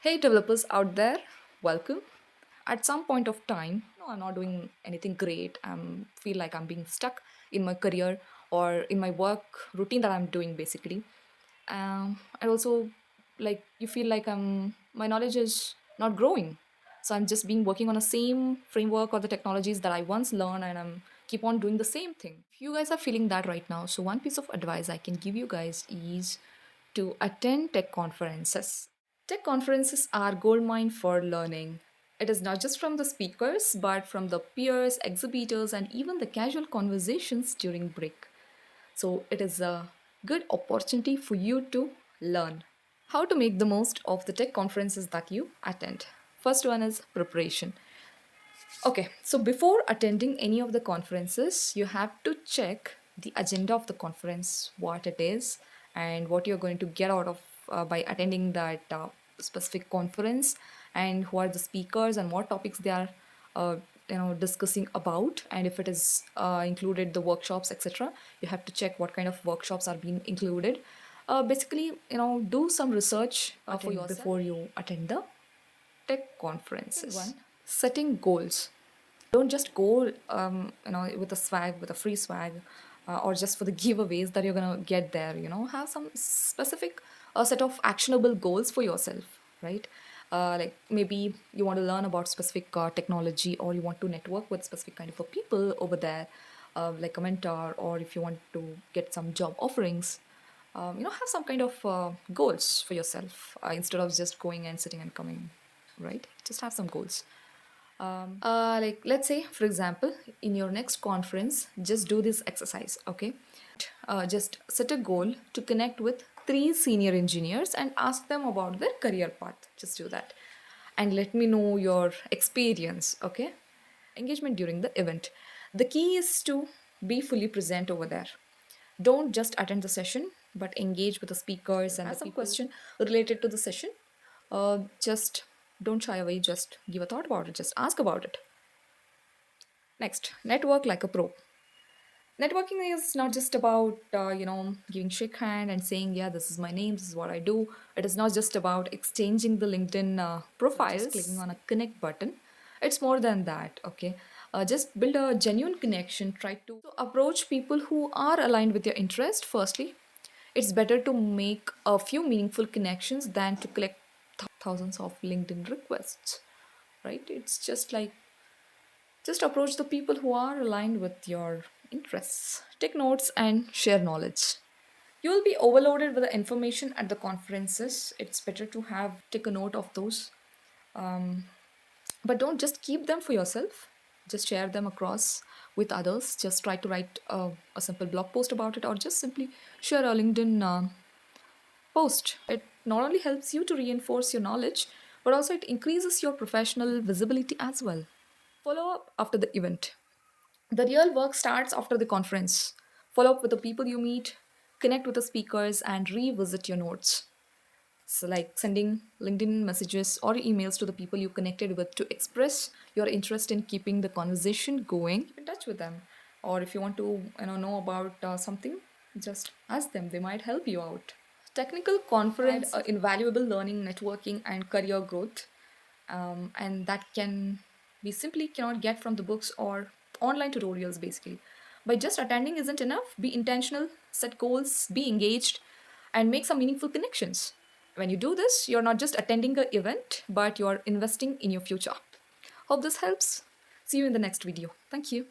Hey developers out there, welcome. At some point of time, no, I'm not doing anything great. I feel like I'm being stuck in my career or in my work routine that I'm doing basically. And also, like you feel like my knowledge is not growing. So I'm just being working on the same framework or the technologies that I once learned, and I'm keep on doing the same thing. If you guys are feeling that right now, so one piece of advice I can give you guys is to attend tech conferences. Tech conferences are goldmine for learning. It is not just from the speakers, but from the peers, exhibitors, and even the casual conversations during break. So it is a good opportunity for you to learn. How to make the most of the tech conferences that you attend. First one is preparation. Okay, so before attending any of the conferences, you have to check the agenda of the conference, what it is, and what you're going to get out of by attending that specific conference, and who are the speakers and what topics they are, uh, discussing about, and if it is included the workshops, etc. You have to check what kind of workshops are being included. Basically, do some research for yourself before you attend the tech conferences. One, setting goals. Don't just go, with a swag, with a free swag, or just for the giveaways that you're gonna get there. Have some specific set of actionable goals for yourself, right? Like maybe you want to learn about specific technology, or you want to network with specific kind of a people over there, like a mentor, or if you want to get some job offerings. Have some kind of goals for yourself instead of just going and sitting and coming, right? Just have some goals. Like, let's say, for example, in your next conference, just do this exercise, okay? Just set a goal to connect with three senior engineers and ask them about their career path. Just do that. And let me know your experience, okay? Engagement during the event. The key is to be fully present over there. Don't just attend the session, but engage with the speakers and ask some question related to the session. Just don't shy away, just give a thought about it, just ask about it. Next, network like a pro. Networking is not just about giving shake hand and saying, yeah, this is my name, this is what I do. It is not just about exchanging the LinkedIn profiles, just clicking on a connect button. It's more than that, okay? Just build a genuine connection. Try to approach people who are aligned with your interest. Firstly, it's better to make a few meaningful connections than to collect thousands of LinkedIn requests, right? It's just approach the people who are aligned with your interests. Take notes and share knowledge. You will be overloaded with the information at the conferences. It's better to have take a note of those. But don't just keep them for yourself. Just share them across with others. Just try to write a simple blog post about it, or just simply share a LinkedIn post. It not only helps you to reinforce your knowledge, but also it increases your professional visibility as well. Follow up after the event. The real work starts after the conference. Follow up with the people you meet, connect with the speakers, and revisit your notes. So, like sending LinkedIn messages or emails to the people you connected with to express your interest in keeping the conversation going. Keep in touch with them, or if you want to, know about something, just ask them. They might help you out. Technical conference, invaluable learning, networking, and career growth, and that can be simply cannot get from the books or online tutorials. Basically, by just attending isn't enough. Be intentional, set goals, be engaged, and make some meaningful connections. When you do this, you're not just attending an event, but you're investing in your future. Hope this helps. See you in the next video. Thank you.